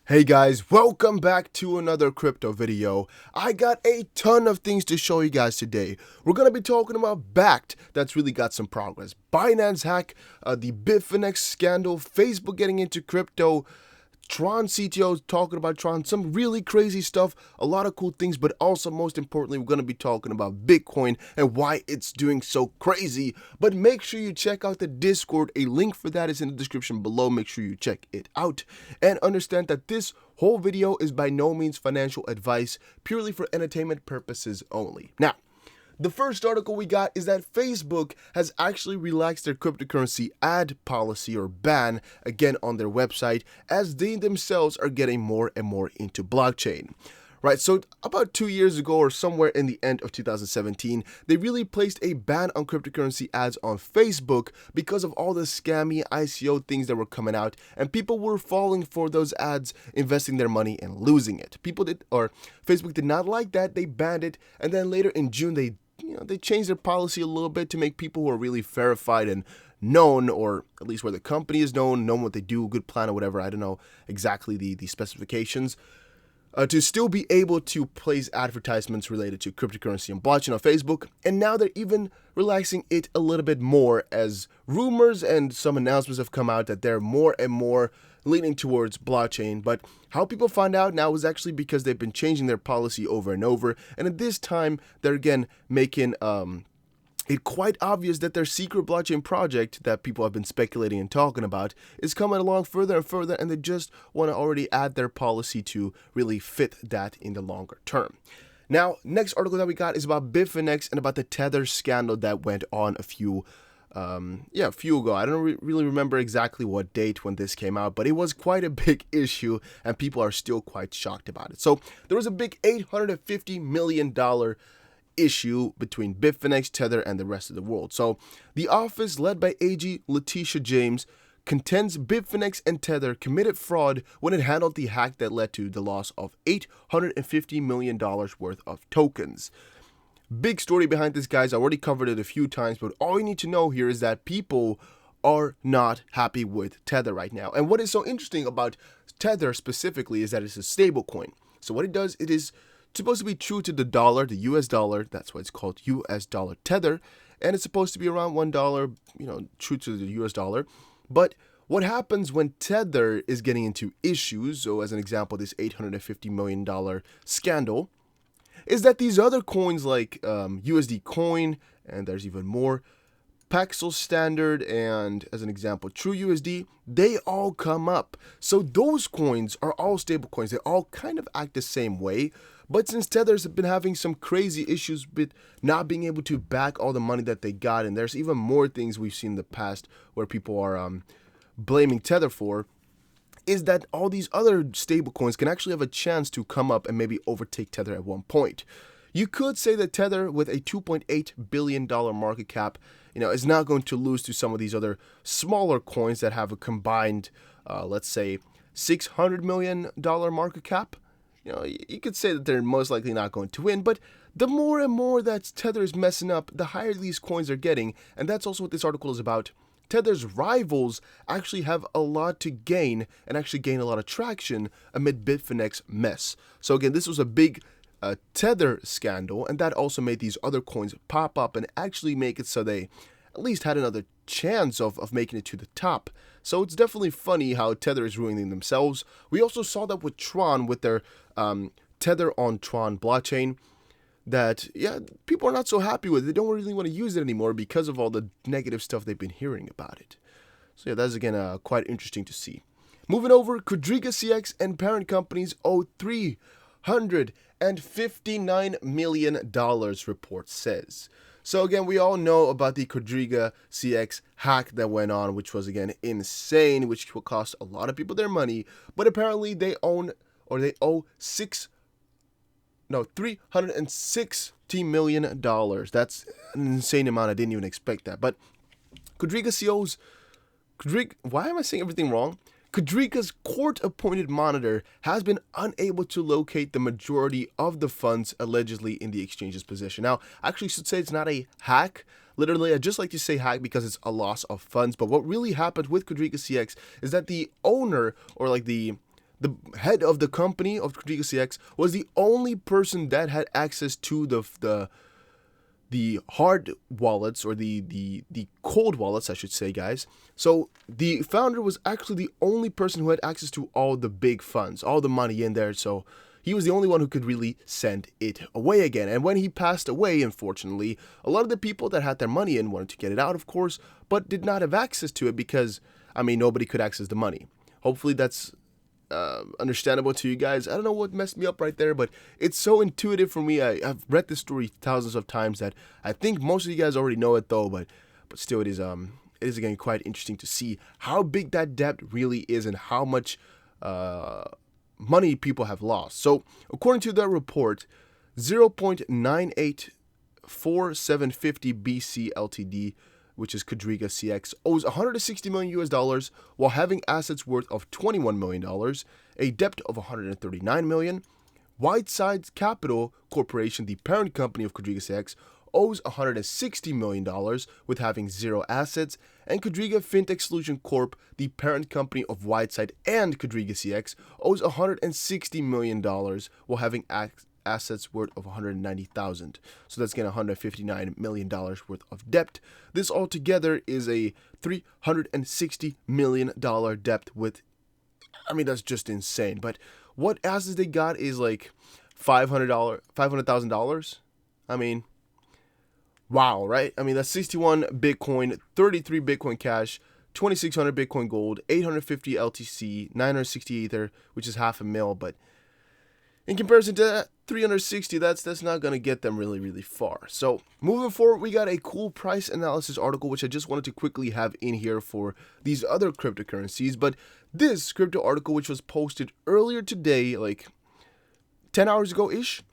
Hey guys, welcome back to another crypto video. I got a ton of things to show you guys today. We're going to be talking about Bakkt, that's really got some progress. Binance hack, the Bitfinex scandal, Facebook getting into crypto, Tron CTO talking about Tron, some really crazy stuff, a lot of cool things, but also most importantly, we're going to be talking about Bitcoin and why it's doing so crazy. But make sure you check out the Discord. A link for that is in the description below. Make sure you check it out and understand that this whole video is by no means financial advice, purely for entertainment purposes only. Now, the first article we got is that Facebook has actually relaxed their cryptocurrency ad policy or ban again on their website as they themselves are getting more and more into blockchain. Right, so about 2 years ago or somewhere in the end of 2017, they really placed a ban on cryptocurrency ads on Facebook because of all the scammy ICO things that were coming out, and people were falling for those ads, investing their money and losing it. Facebook did not like that, they banned it, and then later in June they changed their policy a little bit to make people who are really verified and known, or at least where the company is known what they do, a good plan or whatever, I don't know exactly the specifications, to still be able to place advertisements related to cryptocurrency and blockchain on Facebook. And now they're even relaxing it a little bit more as rumors and some announcements have come out that they're more and more leaning towards blockchain. But how people find out now is actually because they've been changing their policy over and over. And at this time, they're again making it's quite obvious that their secret blockchain project that people have been speculating and talking about is coming along further and further, and they just want to already add their policy to really fit that in the longer term. Now, next article that we got is about Bitfinex and about the Tether scandal that went on a few ago. I don't really remember exactly what date when this came out, but it was quite a big issue, and people are still quite shocked about it. So there was a big $850 million issue between Bitfinex, Tether, and the rest of the world. So the office led by AG Letitia James contends Bitfinex and Tether committed fraud when it handled the hack that led to the loss of $850 million worth of tokens. Big story behind this, guys. I already covered it a few times, but all you need to know here is that people are not happy with Tether right now. And what is so interesting about Tether specifically is that it's a stable coin. So what it does, it is supposed to be true to the dollar, the US dollar. That's why it's called US dollar Tether, and it's supposed to be around $1, true to the US dollar. But what happens when Tether is getting into issues, so as an example, this $850 million scandal, is that these other coins like USD Coin, and there's even more, Paxos Standard, and as an example, True USD, they all come up. So those coins are all stable coins. They all kind of act the same way. But since Tether's been having some crazy issues with not being able to back all the money that they got, and there's even more things we've seen in the past where people are blaming Tether for, is that all these other stable coins can actually have a chance to come up and maybe overtake Tether at one point. You could say that Tether, with a $2.8 billion market cap, is not going to lose to some of these other smaller coins that have a combined, let's say, $600 million market cap. You could say that they're most likely not going to win, but the more and more that Tether is messing up, the higher these coins are getting, and that's also what this article is about. Tether's rivals actually have a lot to gain and actually gain a lot of traction amid Bitfinex mess. So again, this was a big Tether scandal, and that also made these other coins pop up and actually make it so they at least had another chance of making it to the top. So it's definitely funny how Tether is ruining themselves. We also saw that with Tron, with their Tether on Tron blockchain, that people are not so happy with it. They don't really want to use it anymore because of all the negative stuff they've been hearing about it. So that's again quite interesting to see. Moving over, QuadrigaCX and parent companies owe $359 million, report says. So again, we all know about the QuadrigaCX hack that went on, which was again insane, which will cost a lot of people their money. But apparently they owe $360 million. That's an insane amount. I didn't even expect that. But why am I saying everything wrong? Quadriga's court-appointed monitor has been unable to locate the majority of the funds allegedly in the exchange's possession. Now, I actually should say it's not a hack. Literally, I just like to say hack because it's a loss of funds. But what really happened with QuadrigaCX is that the owner, or like the the head of the company of QuadrigaCX was the only person that had access to the hard wallets, or the cold wallets, I should say, guys. So the founder was actually the only person who had access to all the big funds, all the money in there. So he was the only one who could really send it away again. And when he passed away, unfortunately, a lot of the people that had their money in wanted to get it out, of course, but did not have access to it because, I mean, nobody could access the money. Hopefully that's understandable to you guys. I don't know what messed me up right there, but it's so intuitive for me. I've read this story thousands of times that I think most of you guys already know it though, but still it is again quite interesting to see how big that debt really is and how much money people have lost. So according to that report, 0.984750 BC Ltd, which is QuadrigaCX, owes $160 million US while having assets worth of $21 million, a debt of $139 million. Whiteside Capital Corporation, the parent company of QuadrigaCX, owes $160 million with having zero assets, and Quadriga Fintech Solution Corp, the parent company of Whiteside and QuadrigaCX, owes $160 million while having assets worth of $190,000. So that's again $159 million worth of debt. This altogether is a $360 million debt with, I mean, that's just insane. But what assets they got is like $500,000. I mean, wow, right? I mean, that's 61 Bitcoin, 33 Bitcoin Cash, 2,600 Bitcoin Gold, 850 LTC, 960 Ether, which is half a mil. But in comparison to that, 360, that's not going to get them really far. So moving forward, we got a cool price analysis article, which I just wanted to quickly have in here for these other cryptocurrencies. But this crypto article, which was posted earlier today, like 10 hours ago-ish,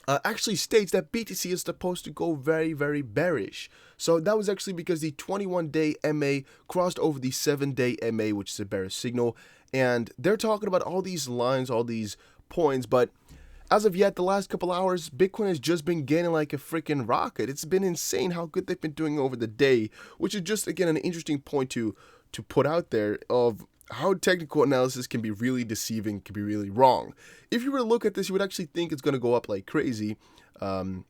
actually states that BTC is supposed to go very bearish. So that was actually because the 21-day MA crossed over the 7-day MA, which is a bearish signal. And they're talking about all these lines, all these points, but as of yet, the last couple hours, Bitcoin has just been gaining like a freaking rocket. It's been insane how good they've been doing over the day, which is just, again, an interesting point to put out there of how technical analysis can be really deceiving, can be really wrong. If you were to look at this, you would actually think it's going to go up like crazy, and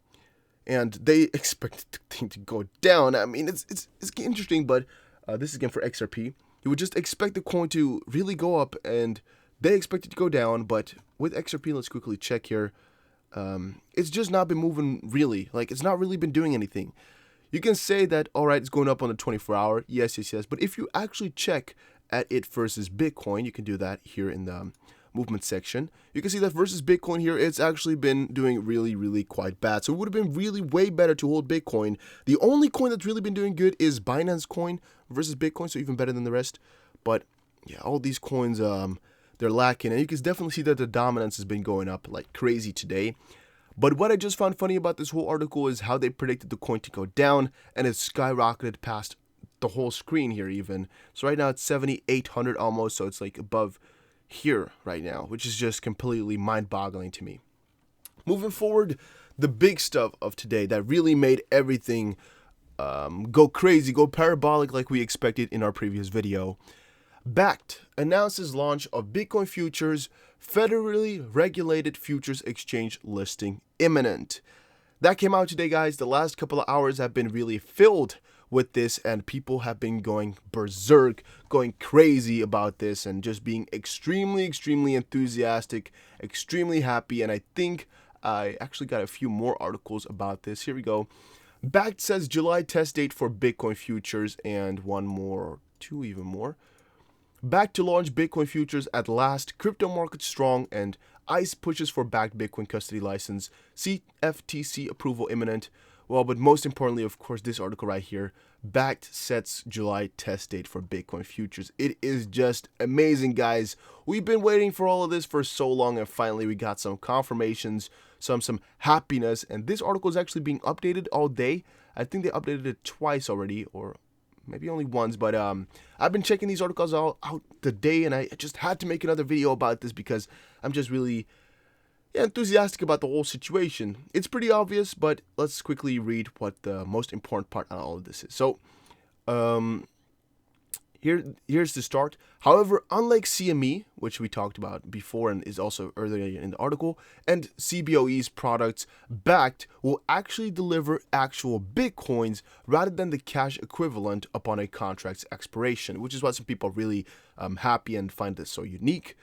they expect the thing to go down. I mean, it's interesting, but this is again for XRP. You would just expect the coin to really go up, and they expect it to go down, but with XRP, let's quickly check here. It's just not been moving really. Like, it's not really been doing anything. You can say that, all right, it's going up on the 24-hour. Yes. But if you actually check at it versus Bitcoin, you can do that here in the movement section. You can see that versus Bitcoin here, it's actually been doing really quite bad. So it would have been really way better to hold Bitcoin. The only coin that's really been doing good is Binance coin versus Bitcoin, so even better than the rest. But yeah, all these coins, they're lacking, and you can definitely see that the dominance has been going up like crazy today. But what I just found funny about this whole article is how they predicted the coin to go down, and it skyrocketed past the whole screen here even. So right now it's 7,800 almost, so it's like above here right now, which is just completely mind-boggling to me. Moving forward, the big stuff of today that really made everything go crazy, go parabolic like we expected in our previous video. Bakkt announces launch of Bitcoin futures, federally regulated futures exchange listing imminent. That came out today, guys. The last couple of hours have been really filled with this, and people have been going berserk, going crazy about this, and just being extremely enthusiastic, extremely happy. And I think I actually got a few more articles about this. Here we go. Bakkt says July test date for Bitcoin futures, and one more, or two even more. Bakkt to launch Bitcoin futures at last, crypto market strong, and ICE pushes for Bakkt Bitcoin custody license, CFTC approval imminent. Well, but most importantly, of course, this article right here, Bakkt sets July test date for Bitcoin futures. It is just amazing, guys. We've been waiting for all of this for so long, and finally we got some confirmations, some happiness, and this article is actually being updated all day. I think they updated it twice already, or maybe only once, but I've been checking these articles all out today, and I just had to make another video about this because I'm just really enthusiastic about the whole situation. It's pretty obvious, but let's quickly read what the most important part on all of this is. So, Here's the start. However, unlike CME, which we talked about before and is also earlier in the article, and CBOE's products, Bakkt will actually deliver actual Bitcoins rather than the cash equivalent upon a contract's expiration, which is why some people are really happy and find this so unique.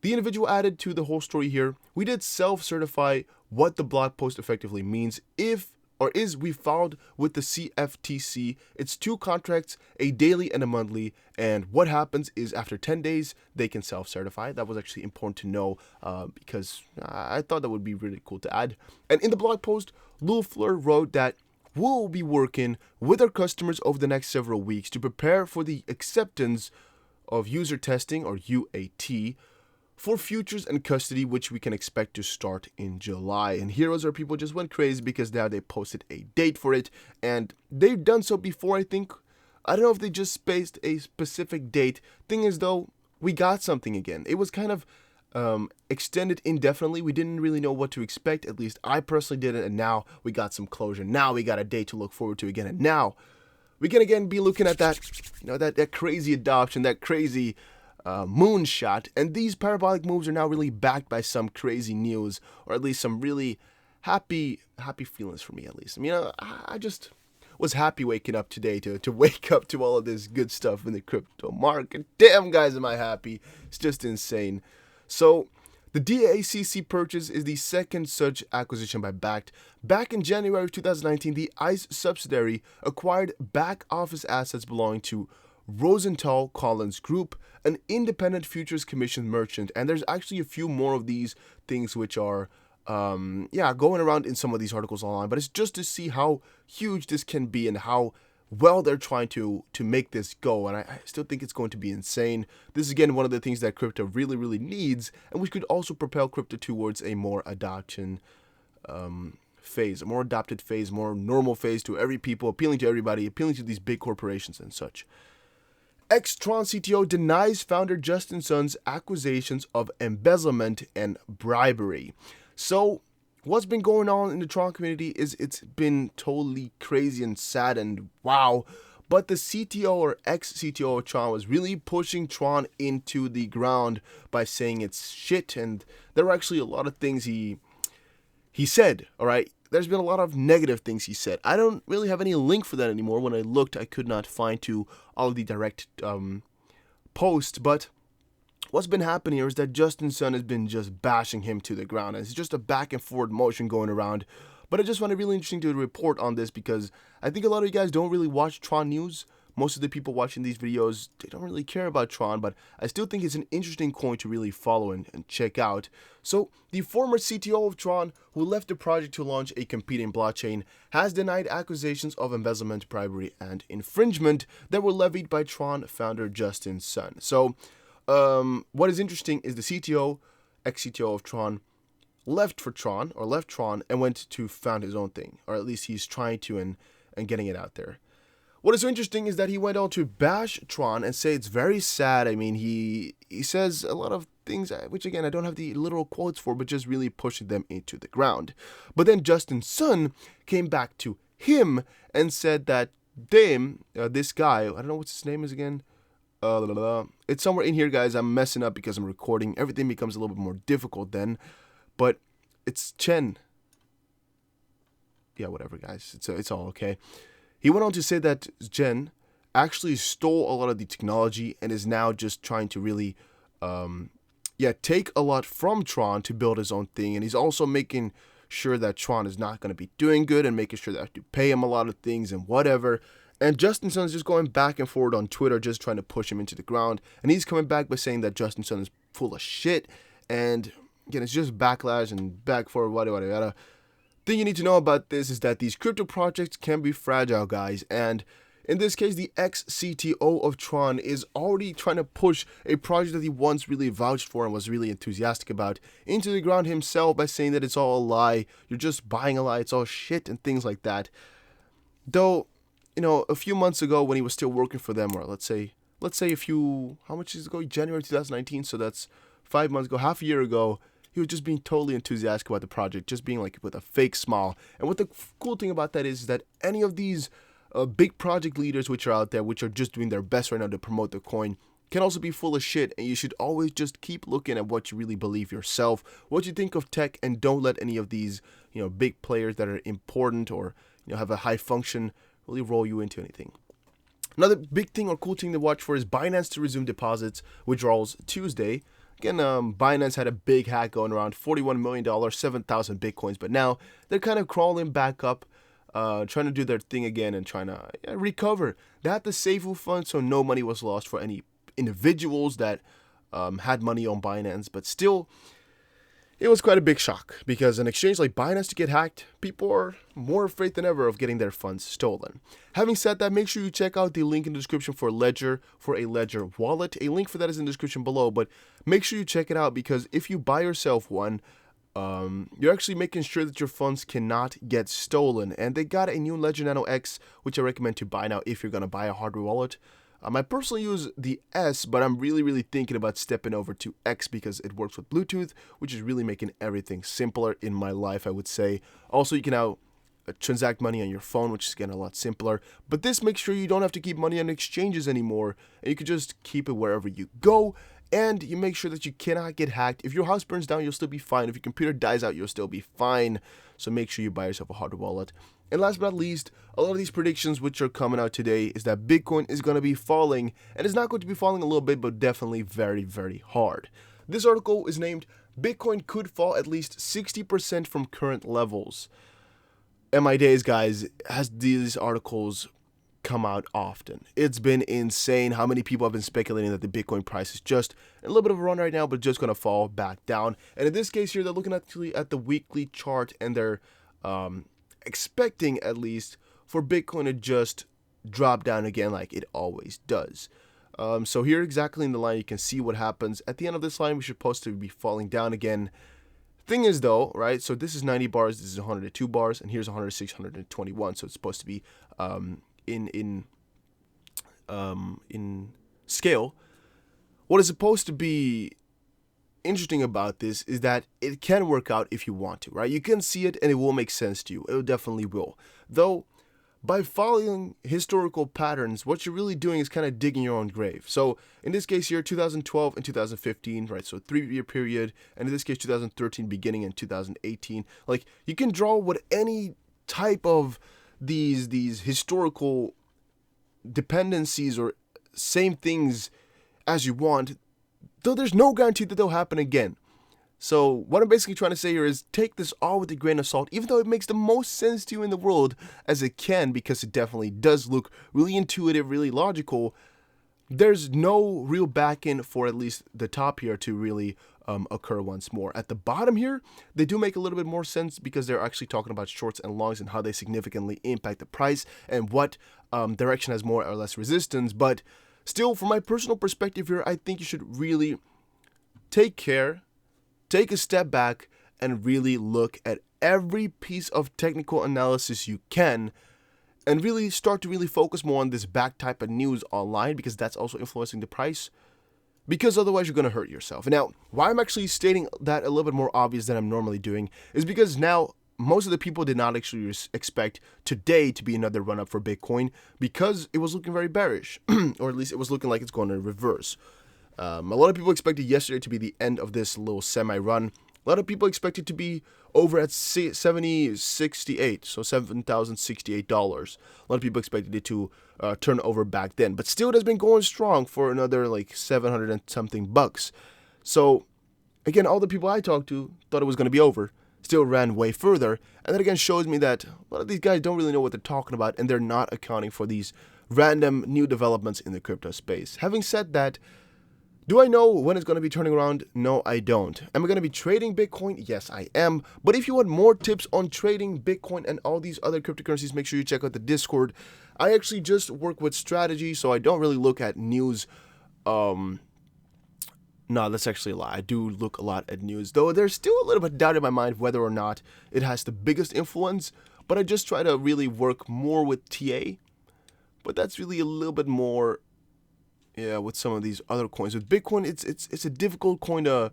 The individual added to the whole story here, we did self-certify what the blog post effectively means we filed with the CFTC. It's 2 contracts, a daily and a monthly, and what happens is after 10 days, they can self-certify. That was actually important to know because I thought that would be really cool to add. And in the blog post, Lufler wrote that we'll be working with our customers over the next several weeks to prepare for the acceptance of user testing, or UAT, for futures and custody, which we can expect to start in July. And heroes or people just went crazy because now they posted a date for it, and they've done so before, I think. I don't know if they just spaced a specific date. Thing is though, we got something again. It was kind of extended indefinitely. We didn't really know what to expect, at least I personally didn't, and now we got some closure. Now we got a date to look forward to again, and now we can again be looking at that, that crazy adoption, that crazy moonshot, and these parabolic moves are now really backed by some crazy news, or at least some really happy feelings for me, at least. I mean, I just was happy waking up today to wake up to all of this good stuff in the crypto market. Damn, guys, am I happy. It's just insane. So the DACC purchase is the second such acquisition by Bakkt. Back in January of 2019, the ICE subsidiary acquired back office assets belonging to Rosenthal Collins Group, an independent futures commission merchant. And there's actually a few more of these things which are going around in some of these articles online, but it's just to see how huge this can be and how well they're trying to make this go. And I still think it's going to be insane. This is again one of the things that crypto really needs, and which could also propel crypto towards a more adoption phase, a more adopted phase, more normal phase to every people, appealing to everybody, appealing to these big corporations and such. Tron CTO denies founder Justin Sun's accusations of embezzlement and bribery. So what's been going on in the Tron community is it's been totally crazy and sad and wow. But the CTO or ex-CTO of Tron was really pushing Tron into the ground by saying it's shit. And there were actually a lot of things he said, all right? There's been a lot of negative things he said. I don't really have any link for that anymore. When I looked, I could not find to all of the direct posts. But what's been happening here is that Justin Sun has been just bashing him to the ground. And it's just a back and forth motion going around. But I just find it really interesting to report on this because I think a lot of you guys don't really watch Tron news. Most of the people watching these videos, they don't really care about Tron, but I still think it's an interesting coin to really follow and check out. So, the former CTO of Tron, who left the project to launch a competing blockchain, has denied accusations of embezzlement, bribery, and infringement that were levied by Tron founder Justin Sun. So, what is interesting is the CTO, ex-CTO of Tron, left Tron and went to found his own thing, or at least he's trying to and getting it out there. What is so interesting is that he went on to bash Tron and say it's very sad. I mean, he says a lot of things, which again, I don't have the literal quotes for, but just really pushing them into the ground. But then Justin Sun came back to him and said that, damn, this guy, I don't know what his name is again. It's somewhere in here, guys. I'm messing up because I'm recording. Everything becomes a little bit more difficult then. But it's Chen. Yeah, whatever, guys. It's all okay. He went on to say that Jen actually stole a lot of the technology and is now just trying to really, take a lot from Tron to build his own thing. And he's also making sure that Tron is not going to be doing good and making sure that I have to pay him a lot of things and whatever. And Justin Sun is just going back and forward on Twitter, just trying to push him into the ground. And he's coming back by saying that Justin Sun is full of shit. And again, it's just backlash and back forward, whatever. Thing you need to know about this is that these crypto projects can be fragile, guys, and in this case, the ex-CTO of Tron is already trying to push a project that he once really vouched for and was really enthusiastic about into the ground himself by saying that it's all a lie, you're just buying a lie, it's all shit, and things like that. Though, a few months ago when he was still working for them, or let's say how much is it ago? January 2019, so that's 5 months ago, half a year ago, he was just being totally enthusiastic about the project, just being like with a fake smile. And what the cool thing about that is that any of these big project leaders which are out there, which are just doing their best right now to promote the coin, can also be full of shit, and you should always just keep looking at what you really believe yourself, what you think of tech, and don't let any of these, big players that are important or, have a high function really roll you into anything. Another big thing or cool thing to watch for is Binance to resume deposits withdrawals Tuesday. Again, Binance had a big hack going around, $41 million, 7,000 Bitcoins, but now they're kind of crawling back up, trying to do their thing again and trying to recover. They had the Seifu fund, so no money was lost for any individuals that had money on Binance, but still, it was quite a big shock because an exchange like Binance to get hacked, people are more afraid than ever of getting their funds stolen. Having said that, make sure you check out the link in the description for Ledger, for a Ledger wallet. A link for that is in the description below, but make sure you check it out because if you buy yourself one, you're actually making sure that your funds cannot get stolen. And they got a new Ledger Nano X, which I recommend to buy now if you're going to buy a hardware wallet. I personally use the S, but I'm really thinking about stepping over to X because it works with Bluetooth, which is really making everything simpler in my life, I would say. Also, you can now transact money on your phone, which is getting a lot simpler. But this makes sure you don't have to keep money on exchanges anymore, and you can just keep it wherever you go. And you make sure that you cannot get hacked. If your house burns down, you'll still be fine. If your computer dies out, you'll still be fine. So make sure you buy yourself a hardware wallet. And last but not least, a lot of these predictions which are coming out today is that Bitcoin is going to be falling. And it's not going to be falling a little bit, but definitely very hard. This article is named Bitcoin could fall at least 60% from current levels. And my days, guys, has these articles come out often. It's been insane how many people have been speculating that the Bitcoin price is just a little bit of a run right now, but just going to fall back down. And in this case here, they're looking actually at the weekly chart, and they're expecting at least for Bitcoin to just drop down again like it always does. So here exactly in the line, you can see what happens. At the end of this line, we should supposed to be falling down again. Thing is though, right, so this is 90 bars, this is 102 bars, and here's 106, 121, so it's supposed to be in scale. What is supposed to be interesting about this is that it can work out if you want to, right? You can see it and it will make sense to you. It definitely will. Though, by following historical patterns, what you're really doing is kind of digging your own grave. So, in this case here, 2012 and 2015, right? So, 3-year period, and in this case, 2013 beginning in 2018. Like, you can draw what any type of these historical dependencies or same things as you want, though there's no guarantee that they'll happen again. So what I'm basically trying to say here is take this all with a grain of salt, even though it makes the most sense to you in the world as it can, because it definitely does look really intuitive, really logical. There's no real back end for at least the top here to really occur once more. At the bottom here, they do make a little bit more sense because they're actually talking about shorts and longs and how they significantly impact the price and what direction has more or less resistance. But still, from my personal perspective here, I think you should really take care, take a step back, and really look at every piece of technical analysis you can, and really start to really focus more on this Bakkt type of news online, because that's also influencing the price, because otherwise you're going to hurt yourself. Now, why I'm actually stating that a little bit more obvious than I'm normally doing is because now most of the people did not actually expect today to be another run up for Bitcoin, because it was looking very bearish, or at least it was looking like it's going to reverse. A lot of people expected yesterday to be the end of this little semi-run. A lot of people expected to be over at $70.68, so $7,068. A lot of people expected it to turn over back then, but still it has been going strong for another like 700 and something bucks. So again, all the people I talked to thought it was going to be over, still ran way further, and that again shows me that a lot of these guys don't really know what they're talking about, and they're not accounting for these random new developments in the crypto space. Having said that, do I know when it's going to be turning around? No, I don't. Am I going to be trading Bitcoin? Yes, I am. But if you want more tips on trading Bitcoin and all these other cryptocurrencies, make sure you check out the Discord. I actually just work with strategy, so I don't really look at news. No, that's actually a lie. I do look a lot at news, though there's still a little bit of doubt in my mind whether or not it has the biggest influence. But I just try to really work more with TA. But that's really a little bit more, yeah, with some of these other coins. With Bitcoin, it's a difficult coin to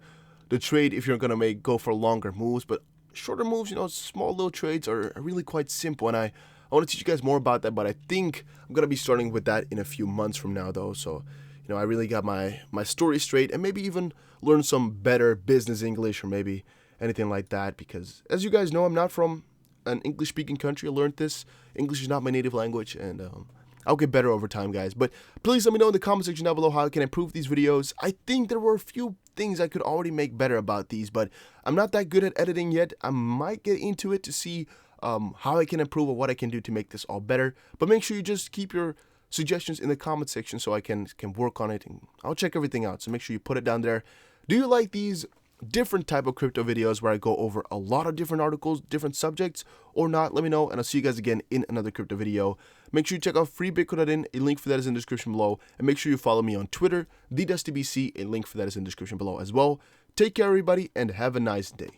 trade if you're gonna go for longer moves. But shorter moves, small little trades are really quite simple, and I I want to teach you guys more about that, but I think I'm going to be starting with that in a few months from now though. So, I really got my story straight and maybe even learn some better business English or maybe anything like that, because as you guys know, I'm not from an English speaking country. I learned this. English is not my native language, and I'll get better over time, guys. But please let me know in the comment section down below how I can improve these videos. I think there were a few things I could already make better about these, but I'm not that good at editing yet. I might get into it to see how I can improve or what I can do to make this all better. But make sure you just keep your suggestions in the comment section so I can work on it, and I'll check everything out. So make sure you put it down there. Do you like these different type of crypto videos where I go over a lot of different articles, different subjects, or not? Let me know, and I'll see you guys again in another crypto video. Make sure you check out freebitcoin.in. A link for that is in the description below, and make sure you follow me on Twitter, TheDustyBC. A link for that is in the description below as well. Take care, everybody, and have a nice day.